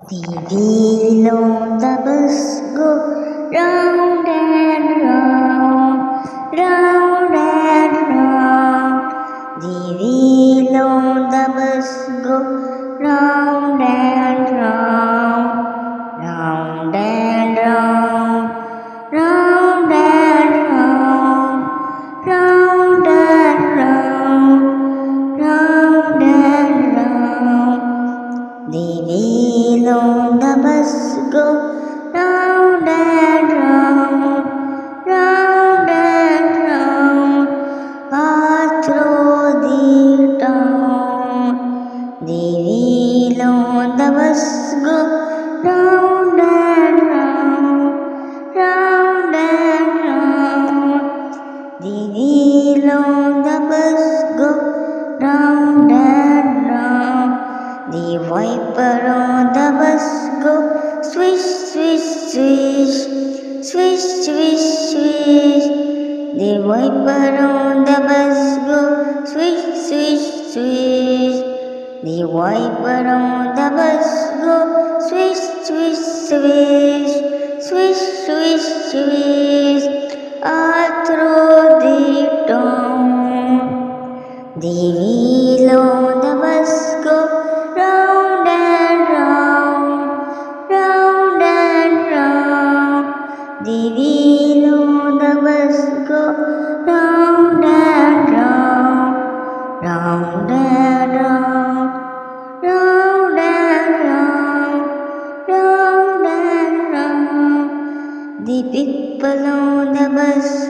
The wheel on the bus go round and round, round and round. The wheel on the bus go round and round, round and round, round and round, round and round, round and round. The wheel on the bus go round and round, round and round, all through the town. The wheel on the bus go round and round, round and round. The wheel on the bus go round and round. The wiper on the bus go swish, swish, swish, swish, swish, swish. The wiper on the bus go swish, swish, swish. The wiper on the bus go swish, swish, swish, swish, swish, swish, all through the town. The wheel on the bus go round and round, round and round. The wheel on the bus go round and round, round and round, round and round, round and round. The people on the bus